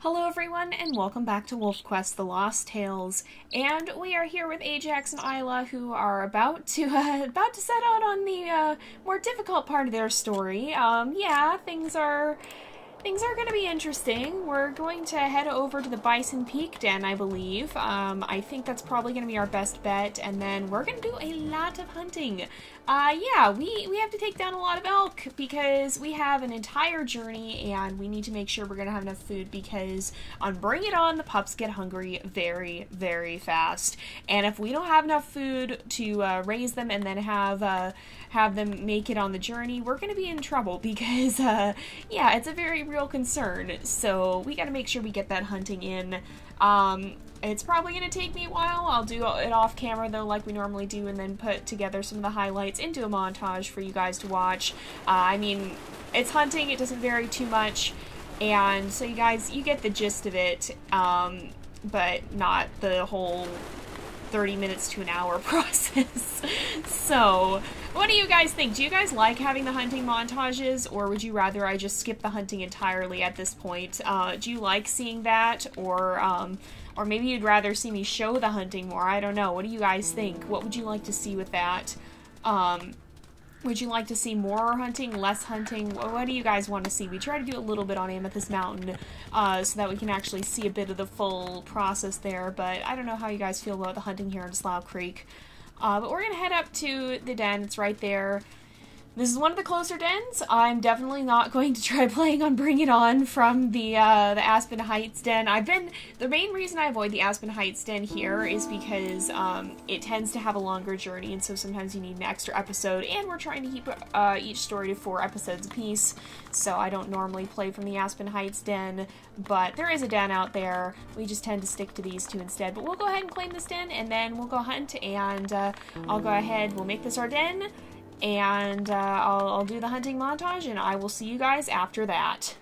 Hello everyone, and welcome back to WolfQuest: The Lost Tales. And we are here with Ajax and Isla, who are about to set out on the more difficult part of their story. Yeah, things are going to be interesting. We're going to head over to the Bison Peak Den, I believe. I think that's probably going to be our best bet, and then we're going to do a lot of hunting. Yeah, we have to take down a lot of elk because we have an entire journey, and we need to make sure we're going to have enough food because on Bring It On, the pups get hungry very, very fast. And if we don't have enough food to raise them and then have them make it on the journey, we're going to be in trouble because, yeah, it's a very real concern. So we got to make sure we get that hunting in. It's probably going to take me a while. I'll do it off camera though, like we normally do, and then put together some of the highlights into a montage for you guys to watch. I mean, it's hunting, it doesn't vary too much, and so you guys, you get the gist of it, but not the whole 30 minutes to an hour process. So, what do you guys think? Do you guys like having the hunting montages, or would you rather I just skip the hunting entirely at this point? Do you like seeing that, or maybe you'd rather see me show the hunting more? I don't know. What do you guys think? What would you like to see with that? Would you like to see more hunting, less hunting? What do you guys want to see? We try to do a little bit on Amethyst Mountain so that we can actually see a bit of the full process there, but I don't know how you guys feel about the hunting here in Slough Creek. But we're going to head up to the den. It's right there. This is one of the closer dens. I'm definitely not going to try playing on Bring It On from the Aspen Heights den. The main reason I avoid the Aspen Heights den here is because it tends to have a longer journey, and so sometimes you need an extra episode, and we're trying to keep each story to 4 episodes apiece, so I don't normally play from the Aspen Heights den, but there is a den out there. We just tend to stick to these two instead, but we'll go ahead and claim this den, and then we'll go hunt, and I'll go ahead, we'll make this our den, and I'll do the hunting montage, and I will see you guys after that.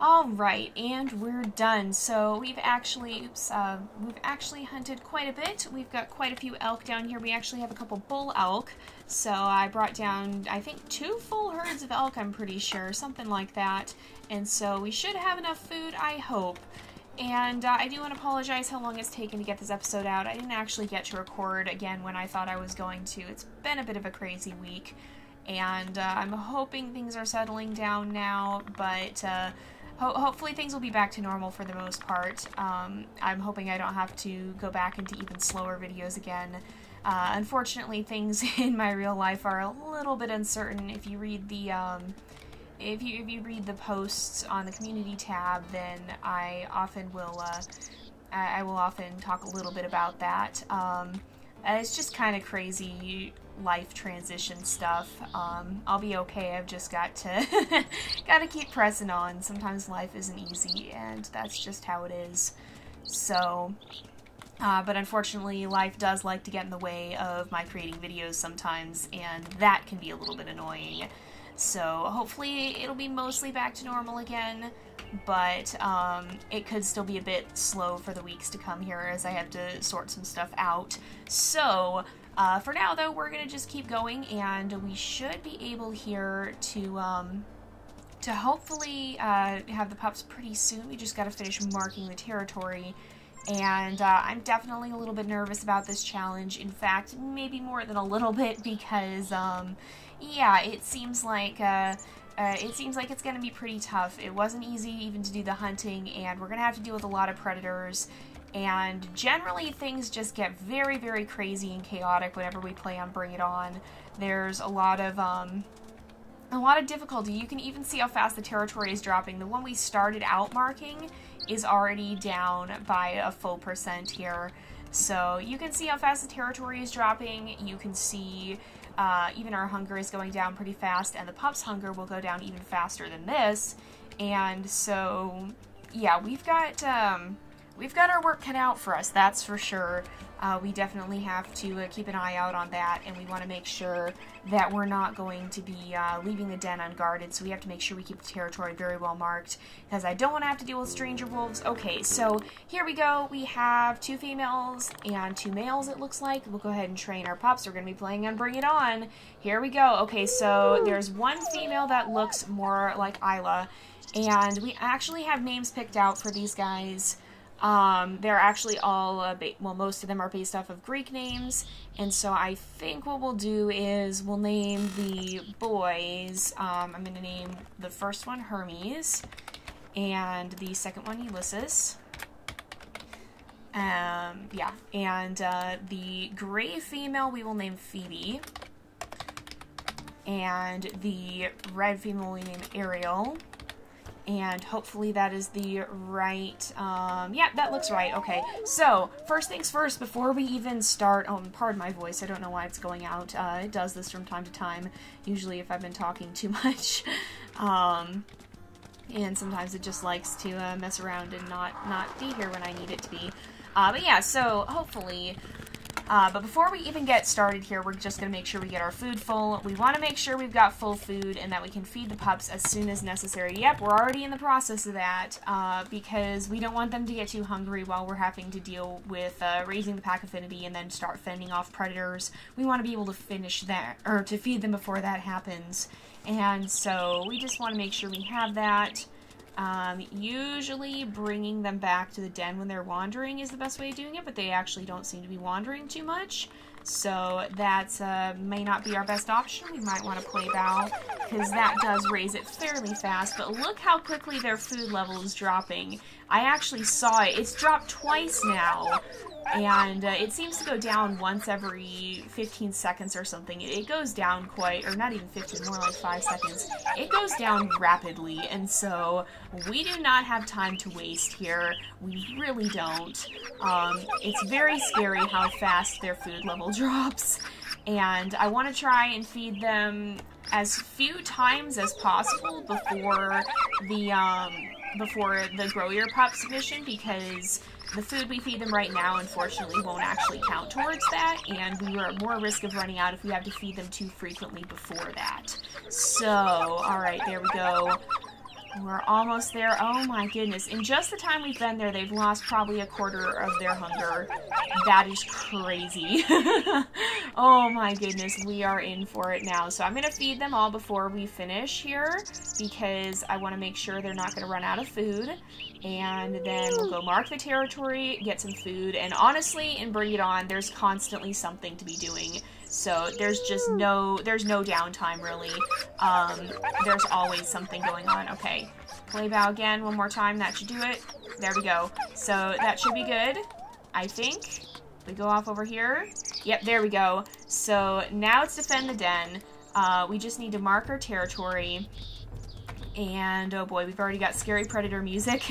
Alright, and we're done. So we've actually hunted quite a bit. We've got quite a few elk down here. We actually have a couple bull elk. So I brought down, I think, 2 full herds of elk, I'm pretty sure, something like that. And so we should have enough food, I hope. And I do want to apologize how long it's taken to get this episode out. I didn't actually get to record again when I thought I was going to. It's been a bit of a crazy week. And I'm hoping things are settling down now, but hopefully things will be back to normal for the most part. I'm hoping I don't have to go back into even slower videos again. Unfortunately, things in my real life are a little bit uncertain. If you read the if you read the posts on the community tab, then I often will I will often talk a little bit about that. It's just kind of crazy life transition stuff. I'll be okay. I've just got to keep pressing on. Sometimes life isn't easy, and that's just how it is. So, but unfortunately, life does like to get in the way of my creating videos sometimes, and that can be a little bit annoying. So hopefully it'll be mostly back to normal again, but it could still be a bit slow for the weeks to come here as I have to sort some stuff out. So for now, though, we're going to just keep going, and we should be able here to hopefully have the pups pretty soon. We just got to finish marking the territory, and I'm definitely a little bit nervous about this challenge. In fact, maybe more than a little bit, because yeah, it seems like it seems like it's going to be pretty tough. It wasn't easy even to do the hunting, and we're going to have to deal with a lot of predators. And generally, things just get very, very crazy and chaotic whenever we play on Bring It On. There's a lot of difficulty. You can even see how fast the territory is dropping. The one we started out marking is already down by a full % here. So you can see how fast the territory is dropping. You can see even our hunger is going down pretty fast, and the pups' hunger will go down even faster than this. And so, yeah, we've got our work cut out for us, that's for sure. We definitely have to keep an eye out on that, and we want to make sure that we're not going to be leaving the den unguarded, so we have to make sure we keep the territory very well marked, because I don't want to have to deal with stranger wolves. Okay, so here we go. We have 2 females and 2 males, it looks like. We'll go ahead and train our pups. We're going to be playing on Bring It On. Here we go. Okay, so there's one female that looks more like Isla, and we actually have names picked out for these guys. They're actually all, well, most of them are based off of Greek names, and so I think what we'll do is we'll name the boys, I'm going to name the first one Hermes, and the second one Ulysses. Yeah, and, the gray female we will name Phoebe, and the red female we name Ariel. And hopefully that is the right, yeah, that looks right. Okay, so first things first, before we even start, pardon my voice, I don't know why it's going out. It does this from time to time, usually if I've been talking too much. And sometimes it just likes to mess around and not be here when I need it to be. But yeah, so hopefully... but before we even get started here, we're just going to make sure we get our food full. We want to make sure we've got full food and that we can feed the pups as soon as necessary. Yep, we're already in the process of that, because we don't want them to get too hungry while we're having to deal with raising the pack affinity and then start fending off predators. We want to be able to finish that, or to feed them before that happens. And so we just want to make sure we have that. Usually bringing them back to the den when they're wandering is the best way of doing it, but they actually don't seem to be wandering too much, so that may not be our best option. We might want to play bow, because that does raise it fairly fast, but look how quickly their food level is dropping. I actually saw it. It's dropped twice now, and it seems to go down once every 15 seconds or something. It goes down quite, or not even 15, more like 5 seconds. It goes down rapidly, and so we do not have time to waste here. We really don't. It's very scary how fast their food level drops, and I want to try and feed them as few times as possible before the Grow Your Pups mission, because the food we feed them right now, unfortunately, won't actually count towards that, and we are at more risk of running out if we have to feed them too frequently before that. So, alright, there we go. We're almost there. Oh my goodness. In just the time we've been there, they've lost probably a quarter of their hunger. That is crazy. Oh my goodness, we are in for it now. So I'm going to feed them all before we finish here, because I want to make sure they're not going to run out of food. And then we'll go mark the territory, get some food, and honestly, in Bring It On, there's constantly something to be doing. So there's just no downtime, really. There's always something going on. Okay, play bow again one more time. That should do it. There we go. So that should be good, I think. We go off over here. Yep, there we go. So now it's defend the den. We just need to mark our territory. And oh boy, we've already got scary predator music.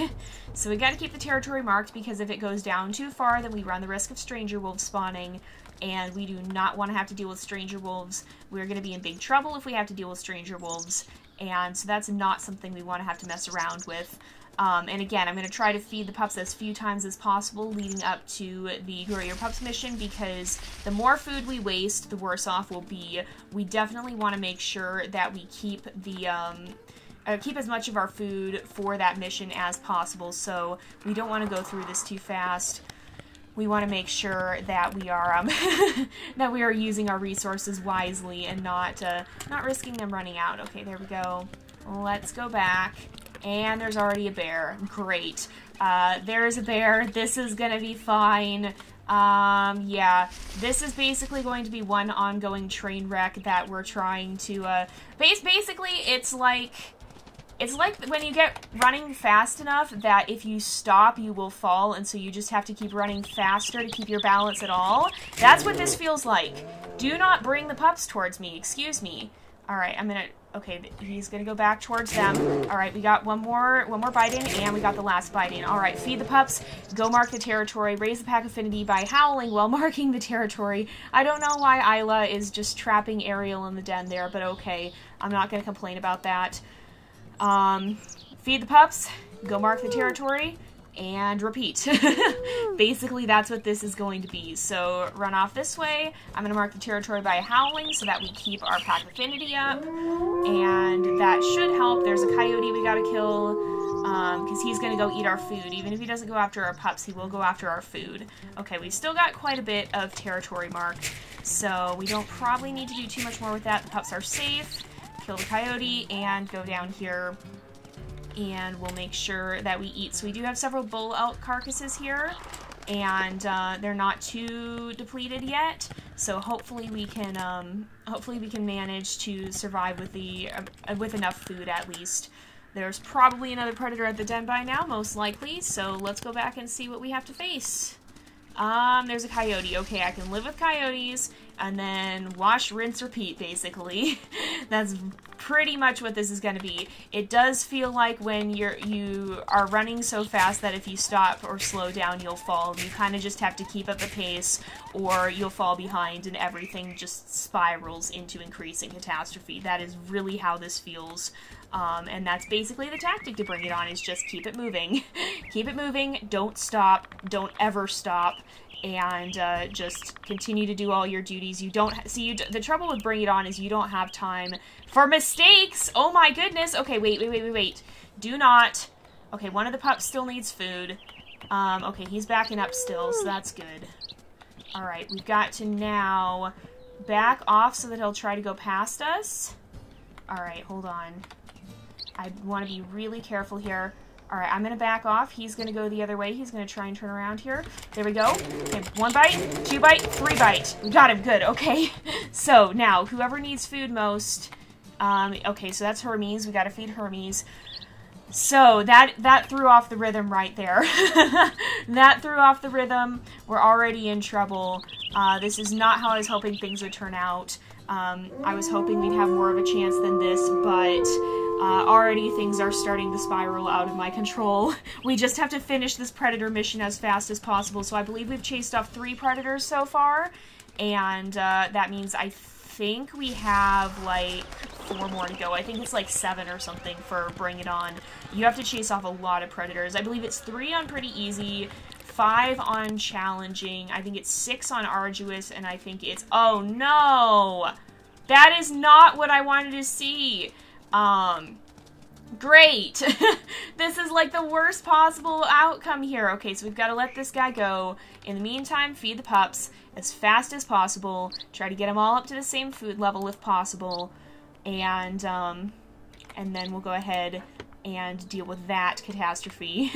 So we got to keep the territory marked, because if it goes down too far, then we run the risk of stranger wolves spawning. And we do not want to have to deal with stranger wolves. We're going to be in big trouble if we have to deal with stranger wolves. And so that's not something we want to have to mess around with. And again, I'm going to try to feed the pups as few times as possible leading up to the Grow Your Pups mission, because the more food we waste, the worse off we'll be. We definitely want to make sure that we keep the... keep as much of our food for that mission as possible, so we don't want to go through this too fast. We want to make sure that we are that we are using our resources wisely and not risking them running out. Okay, there we go. Let's go back. And there's already a bear. Great. There's a bear. This is gonna be fine. Yeah, this is basically going to be one ongoing train wreck that we're trying to, basically, it's like when you get running fast enough that if you stop, you will fall, and so you just have to keep running faster to keep your balance at all. That's what this feels like. Do not bring the pups towards me, excuse me. Alright, okay, he's gonna go back towards them. Alright, we got one more bite in, and we got the last bite in. Alright, feed the pups, go mark the territory, raise the pack affinity by howling while marking the territory. I don't know why Isla is just trapping Ariel in the den there, but okay. I'm not gonna complain about that. Feed the pups, go mark the territory, and repeat. Basically, that's what this is going to be. So, run off this way. I'm going to mark the territory by howling so that we keep our pack affinity up. And that should help. There's a coyote we gotta kill, because he's going to go eat our food. Even if he doesn't go after our pups, he will go after our food. Okay, we've still got quite a bit of territory marked, so we don't probably need to do too much more with that. The pups are safe. Kill the coyote, and go down here, and we'll make sure that we eat. So we do have several bull elk carcasses here, and they're not too depleted yet, so hopefully we can manage to survive with enough food at least. There's probably another predator at the den by now, most likely, so let's go back and see what we have to face. There's a coyote. Okay, I can live with coyotes, and then wash, rinse, repeat, basically. That's pretty much what this is going to be. It does feel like when you are running so fast that if you stop or slow down, you'll fall. You kind of just have to keep up the pace, or you'll fall behind, and everything just spirals into increasing catastrophe. That is really how this feels. And that's basically the tactic to bring it on, is just keep it moving. Keep it moving, don't stop, don't ever stop, and just continue to do all your duties. You don't the trouble with Bring It On is you don't have time for mistakes. Oh my goodness. Okay, wait. Do not. Okay, one of the pups still needs food. Okay, he's backing up still, so that's good. Alright, we've got to now back off so that he'll try to go past us. Alright, hold on. I want to be really careful here. Alright, I'm going to back off. He's going to go the other way. He's going to try and turn around here. There we go. Okay, 1 bite, 2 bite, 3 bite. We got him. Good. Okay. So, now, whoever needs food most... okay, so that's Hermes. We got to feed Hermes. So, that threw off the rhythm right there. That threw off the rhythm. We're already in trouble. This is not how I was hoping things would turn out. I was hoping we'd have more of a chance than this, but... already things are starting to spiral out of my control. We just have to finish this predator mission as fast as possible. So I believe we've chased off 3 predators so far, and that means I think we have like 4 more to go. I think it's like 7 or something for Bring It On. You have to chase off a lot of predators. I believe it's 3 on pretty easy, 5 on challenging, I think it's 6 on arduous, and I think it's... oh no! That is not what I wanted to see! Great! This is like the worst possible outcome here. Okay, so we've got to let this guy go. In the meantime, feed the pups as fast as possible. Try to get them all up to the same food level if possible. And then we'll go ahead and deal with that catastrophe.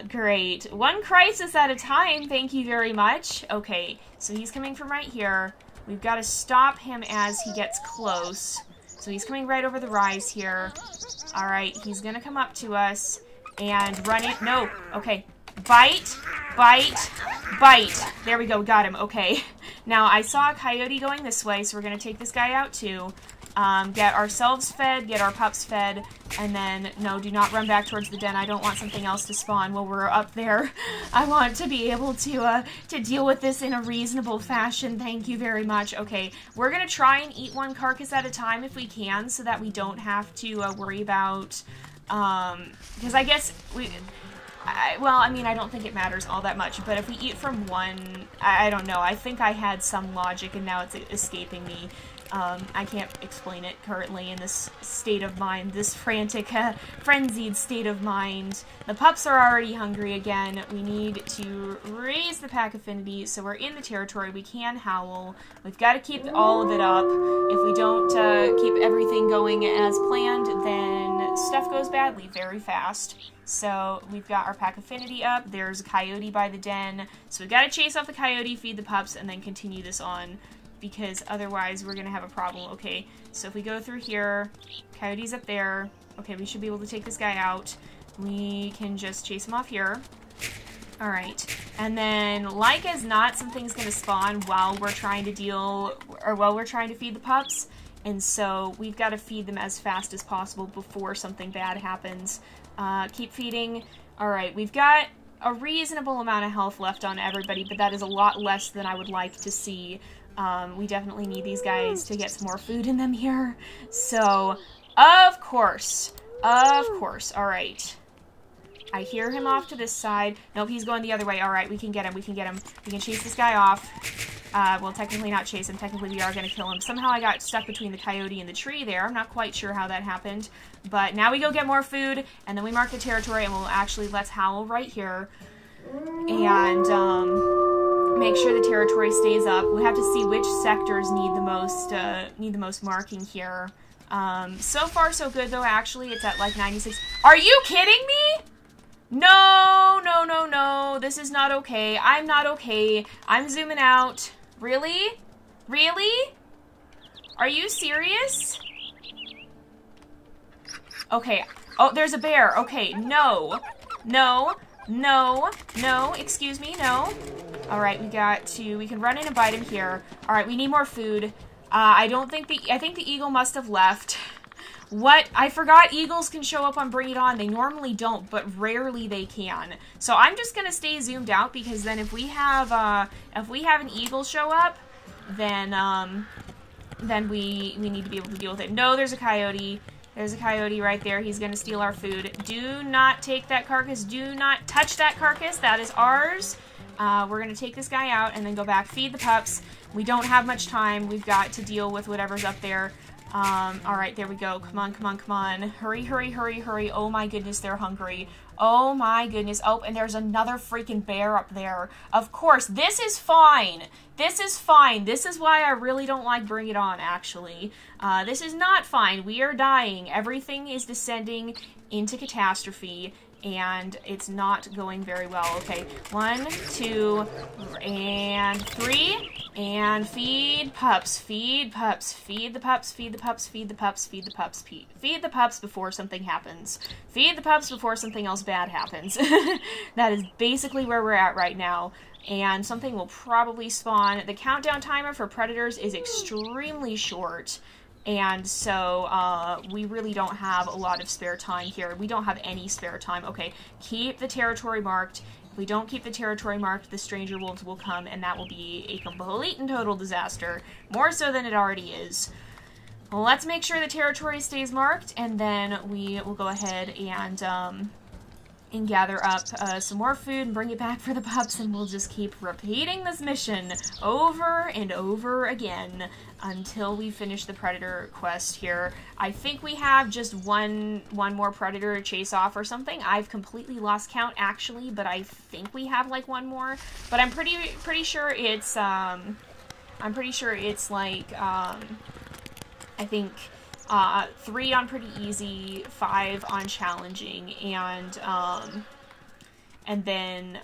Great. 1 crisis at a time, thank you very much. Okay, so he's coming from right here. We've got to stop him as he gets close. So he's coming right over the rise here. Alright, he's gonna come up to us and run it. No, okay. Bite, bite, bite. There we go, got him, okay. Now, I saw a coyote going this way, so we're gonna take this guy out too. Get ourselves fed, get our pups fed, and then, no, do not run back towards the den. I don't want something else to spawn while we're up there. I want to be able to deal with this in a reasonable fashion. Thank you very much. Okay, we're gonna try and eat 1 carcass at a time if we can, so that we don't have to worry about, because I guess well, I mean, I don't think it matters all that much, but if we eat from 1, I don't know, I think I had some logic and now it's escaping me. I can't explain it currently in this state of mind, this frantic, frenzied state of mind. The pups are already hungry again. We need to raise the pack affinity, so we're in the territory. We can howl. We've got to keep all of it up. If we don't keep everything going as planned, then stuff goes badly very fast. So we've got our pack affinity up. There's a coyote by the den. So we've got to chase off the coyote, feed the pups, and then continue this on, because otherwise we're going to have a problem. Okay, so if we go through here, coyote's up there. Okay, we should be able to take this guy out. We can just chase him off here. Alright, and then, like as not, something's going to spawn while we're trying to feed the pups. And so we've got to feed them as fast as possible before something bad happens. Keep feeding. Alright, we've got a reasonable amount of health left on everybody, but that is a lot less than I would like to see. We definitely need these guys to get some more food in them here. So, of course. Alright. I hear him off to this side. Nope, he's going the other way. Alright, we can get him. We can chase this guy off. Well, technically not chase him. Technically we are going to kill him. Somehow I got stuck between the coyote and the tree there. I'm not quite sure how that happened. But now we go get more food, and then we mark the territory, and let's howl right here. And, make sure the territory stays up. We have to see which sectors need the most marking here. So far so good though, actually. It's at like 96. Are you kidding me? No, no, no, no. This is not okay. I'm not okay. I'm zooming out. Really? Really? Are you serious? Okay. Oh, there's a bear. Okay, no. No. No. No. Excuse me, no. Alright, we can run in and bite him here. Alright, we need more food. I think the eagle must have left. What? I forgot eagles can show up on Bring It On. They normally don't, but rarely they can. So I'm just gonna stay zoomed out, because then if we have an eagle show up, then we need to be able to deal with it. No, there's a coyote. There's a coyote right there. He's gonna steal our food. Do not take that carcass. Do not touch that carcass. That is ours. We're gonna take this guy out and then go back, feed the pups. We don't have much time. We've got to deal with whatever's up there. Alright, there we go. Come on, come on, come on. Hurry, hurry, hurry, hurry. Oh my goodness, they're hungry. Oh my goodness. Oh, and there's another freaking bear up there. Of course, this is fine. This is fine. This is why I really don't like Bring It On, actually. This is not fine. We are dying. Everything is descending into catastrophe, and it's not going very well. Okay, 1, 2, and 3, and feed pups, feed pups, feed the pups, feed the pups, feed the pups, feed the pups, feed the pups before something happens. Feed the pups before something else bad happens. That is basically where we're at right now, and something will probably spawn. The countdown timer for predators is extremely short. And so, we really don't have a lot of spare time here. We don't have any spare time. Okay, keep the territory marked. If we don't keep the territory marked, the stranger wolves will come, and that will be a complete and total disaster. More so than it already is. Well, let's make sure the territory stays marked, and then we will go ahead and gather up some more food and bring it back for the pups, and we'll just keep repeating this mission over and over again until we finish the predator quest here. I think we have just one more predator to chase off or something. I've completely lost count, actually, but I think we have like one more. But I'm pretty sure it's like I think 3 on pretty easy, 5 on challenging, and then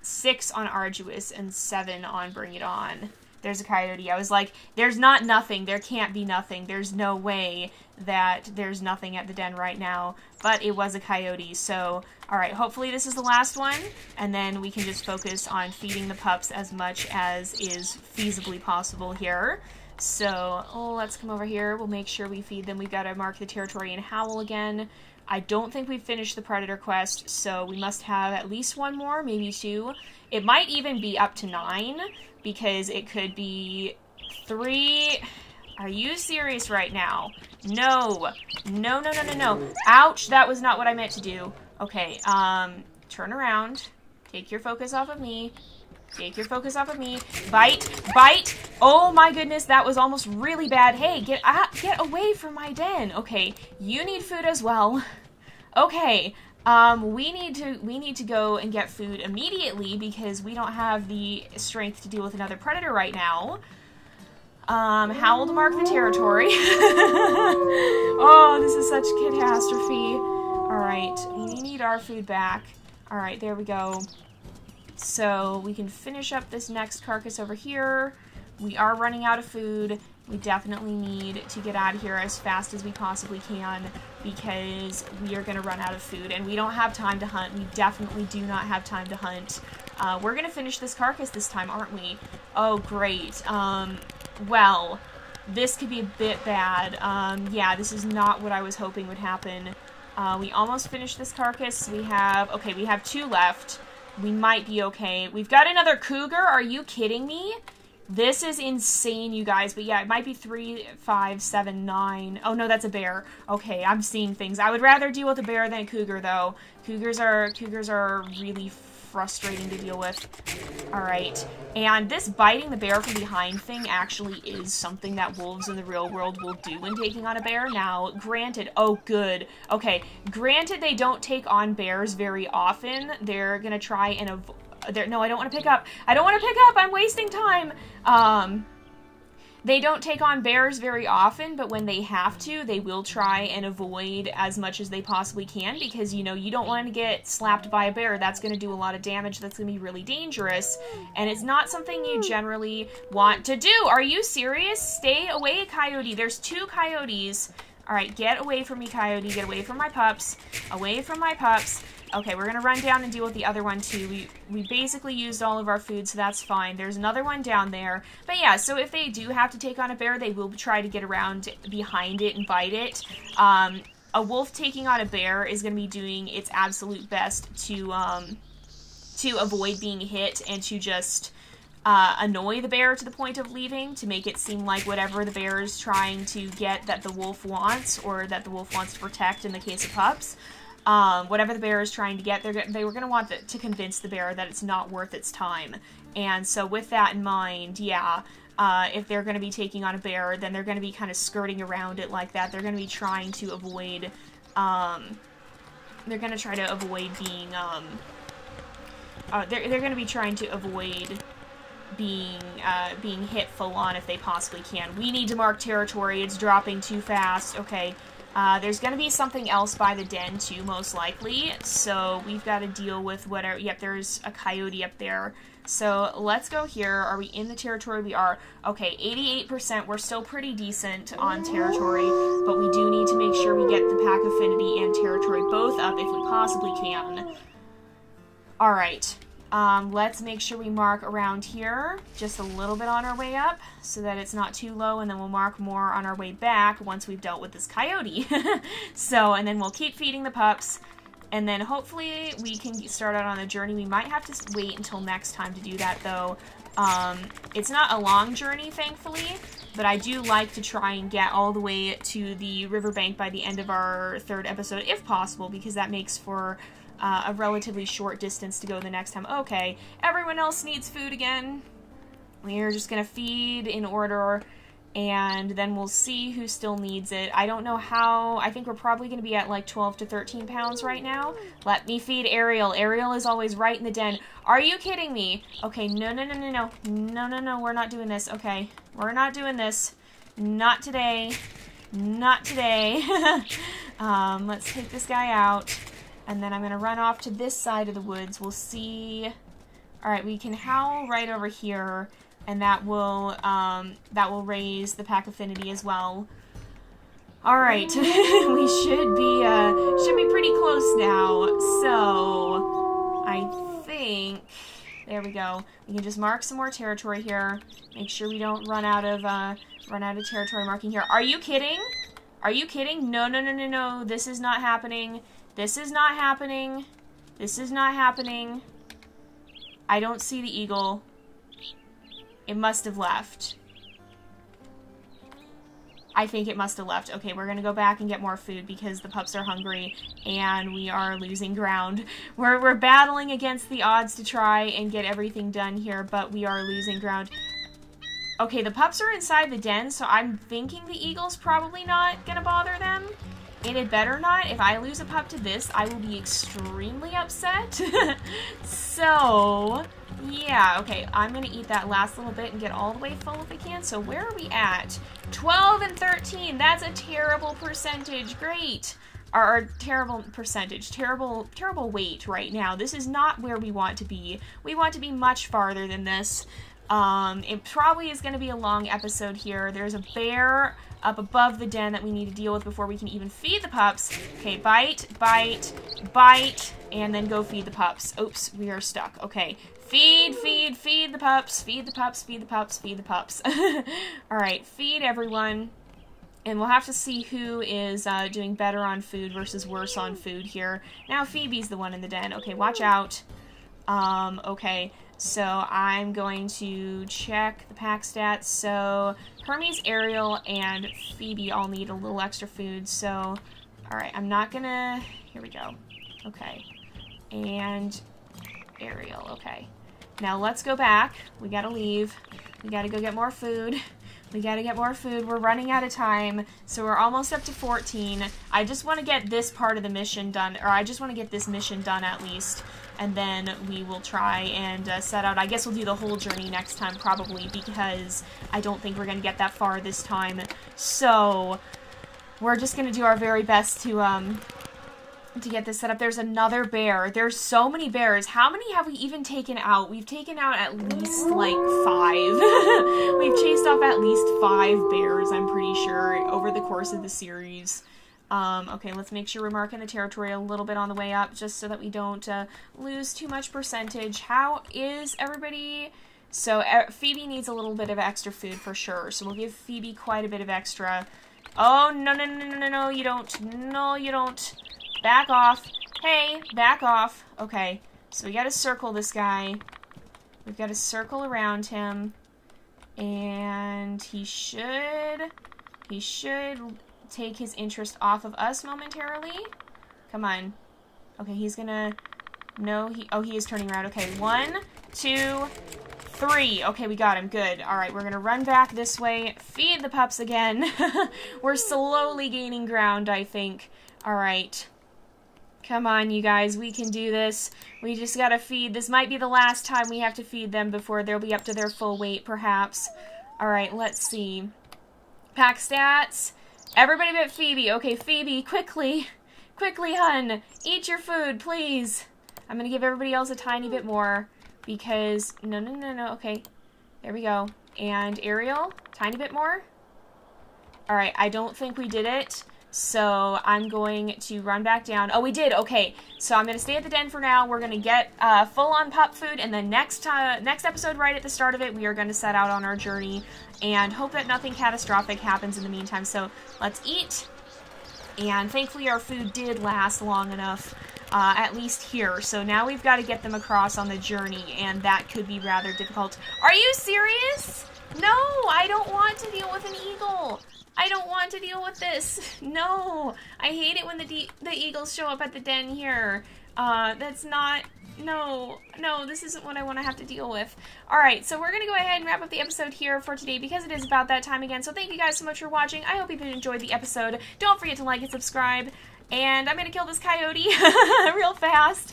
6 on arduous, and 7 on Bring It On. There's a coyote. I was like, there's not nothing. There can't be nothing. There's no way that there's nothing at the den right now. But it was a coyote, so alright, hopefully this is the last one, and then we can just focus on feeding the pups as much as is feasibly possible here. So, let's come over here. We'll make sure we feed them. We've got to mark the territory and howl again. I don't think we've finished the predator quest, so we must have at least one more, maybe 2. It might even be up to 9, because it could be 3. Are you serious right now? No. No, no, no, no, no. Ouch, that was not what I meant to do. Okay, turn around. Take your focus off of me. Take your focus off of me. Bite, bite, Oh my goodness, that was almost really bad. Hey, get away from my den. Okay, you need food as well. Okay, we need to go and get food immediately because we don't have the strength to deal with another predator right now. Howl to mark the territory. Oh, this is such a catastrophe. Alright, we need our food back. Alright, there we go. So, we can finish up this next carcass over here. We are running out of food. We definitely need to get out of here as fast as we possibly can because we are going to run out of food and we don't have time to hunt. We definitely do not have time to hunt. We're going to finish this carcass this time, aren't we? Oh, great. Well, this could be a bit bad. Yeah, this is not what I was hoping would happen. We almost finished this carcass. We have 2 left. We might be okay. We've got another cougar. Are you kidding me? This is insane, you guys. But yeah, it might be 3, 5, 7, 9. Oh no, that's a bear. Okay, I'm seeing things. I would rather deal with a bear than a cougar, though. Cougars are really frustrating to deal with. Alright. And this biting the bear from behind thing actually is something that wolves in the real world will do when taking on a bear. Now, granted, oh good. Okay, granted they don't take on bears very often. They're gonna try and avoid... No, I don't want to pick up. I don't want to pick up. I'm wasting time. They don't take on bears very often, but when they have to, they will try and avoid as much as they possibly can because, you know, you don't want to get slapped by a bear. That's going to do a lot of damage. That's going to be really dangerous, and it's not something you generally want to do. Are you serious? Stay away, coyote. There's 2 coyotes. All right, get away from me, coyote. Get away from my pups. Away from my pups. Okay, we're gonna run down and deal with the other one too. We basically used all of our food, so that's fine. There's another one down there. But yeah, so if they do have to take on a bear, they will try to get around behind it and bite it. A wolf taking on a bear is gonna be doing its absolute best to avoid being hit and to just annoy the bear to the point of leaving, to make it seem like whatever the bear is trying to get that the wolf wants, or that the wolf wants to protect in the case of pups. Whatever the bear is trying to get, they were going to want to convince the bear that it's not worth its time. And so with that in mind, yeah, if they're going to be taking on a bear, then they're going to be kind of skirting around it like that. They're going to be trying to avoid, they're going to try to avoid being, they're going to be trying to avoid being hit full on if they possibly can. We need to mark territory. It's dropping too fast. Okay. There's going to be something else by the den, too, most likely. So we've got to deal with whatever... Yep, there's a coyote up there. So let's go here. Are we in the territory? We are. Okay, 88%. We're still pretty decent on territory, but we do need to make sure we get the pack affinity and territory both up if we possibly can. Alright. Let's make sure we mark around here just a little bit on our way up so that it's not too low, and then we'll mark more on our way back once we've dealt with this coyote. So, and then we'll keep feeding the pups, and then hopefully we can start out on a journey. We might have to wait until next time to do that, though. It's not a long journey, thankfully, but I do like to try and get all the way to the riverbank by the end of our 3rd episode, if possible, because that makes for a relatively short distance to go the next time. Okay, everyone else needs food again. We're just gonna feed in order, and then we'll see who still needs it. I don't know how. I think we're probably gonna be at like 12 to 13 pounds right now. Let me feed Ariel. Ariel is always right in the den. Are you kidding me? Okay, no, no, no, no, no. No, no, no, we're not doing this. Okay, we're not doing this. Not today. Not today. Let's take this guy out. And then I'm going to run off to this side of the woods. We'll see. Alright, we can howl right over here, and that will raise the pack affinity as well. Alright, we should be pretty close now. So, I think, there we go. We can just mark some more territory here. Make sure we don't run out of territory marking here. Are you kidding? Are you kidding? No, no, no, no, no. This is not happening. This is not happening. This is not happening. I don't see the eagle. It must have left. I think it must have left. Okay, we're gonna go back and get more food because the pups are hungry and we are losing ground. We're battling against the odds to try and get everything done here, but we are losing ground. Okay, the pups are inside the den, so I'm thinking the eagle's probably not gonna bother them. And it better not. If I lose a pup to this, I will be extremely upset. So, yeah, okay, I'm gonna eat that last little bit and get all the way full if I can. So where are we at? 12 and 13, that's a terrible percentage, great. Our terrible percentage, terrible weight right now. This is not where we want to be. We want to be much farther than this. It probably is going to be a long episode here. There's a bear up above the den that we need to deal with before we can even feed the pups. Okay, bite, bite, bite, and then go feed the pups. Oops, we are stuck. Okay, feed, feed, feed the pups, feed the pups, feed the pups, feed the pups. Alright, feed everyone. And we'll have to see who is doing better on food versus worse on food here. Now Phoebe's the one in the den. Okay, watch out. Okay. So I'm going to check the pack stats. So Hermes, Ariel, and Phoebe all need a little extra food. So, alright, I'm not gonna... Here we go. Okay. And Ariel, okay. Now let's go back. We gotta leave. We gotta go get more food. We gotta get more food. We're running out of time. So we're almost up to 14. I just want to get this part of the mission done. Or I just want to get this mission done at least. And then we will try and set out. I guess we'll do the whole journey next time probably because I don't think we're going to get that far this time. So we're just going to do our very best to get this set up. There's another bear. There's so many bears. How many have we even taken out? We've taken out at least like 5. We've chased off at least 5 bears, I'm pretty sure, over the course of the series. Okay, let's make sure we're marking the territory a little bit on the way up, just so that we don't lose too much percentage. How is everybody? So, Phoebe needs a little bit of extra food for sure, so we'll give Phoebe quite a bit of extra. Oh, no, no, no, no, no, no, you don't. No, you don't. Back off. Hey, back off. Okay, so we gotta circle this guy. We've got to circle around him, and he should take his interest off of us momentarily. Come on. Okay, he's gonna... No, he is turning around. Okay, 1, 2, 3. Okay, we got him. Good. Alright, we're gonna run back this way. Feed the pups again. We're slowly gaining ground, I think. Alright. Come on, you guys. We can do this. We just gotta feed. This might be the last time we have to feed them before they'll be up to their full weight, perhaps. Alright, let's see. Pack stats. Everybody but Phoebe. Okay, Phoebe, quickly. Quickly, hun. Eat your food, please. I'm gonna give everybody else a tiny bit more. Because... No, no, no, no. Okay. There we go. And Ariel, tiny bit more. Alright, I don't think we did it. So I'm going to run back down. Oh, we did. Okay. So I'm going to stay at the den for now. We're going to get full-on pup food. And then next episode, right at the start of it, we are going to set out on our journey. And hope that nothing catastrophic happens in the meantime. So let's eat. And thankfully our food did last long enough. At least here. So now we've got to get them across on the journey. And that could be rather difficult. Are you serious? No, I don't want to deal with an eagle. I don't want to deal with this. No. I hate it when the eagles show up at the den here. That's not... No, this isn't what I want to have to deal with. Alright, so we're going to go ahead and wrap up the episode here for today because it is about that time again. So thank you guys so much for watching. I hope you've enjoyed the episode. Don't forget to like and subscribe. And I'm going to kill this coyote real fast.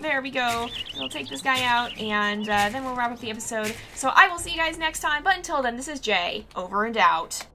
There we go. We'll take this guy out, and then we'll wrap up the episode. So I will see you guys next time. But until then, this is Jay, over and out.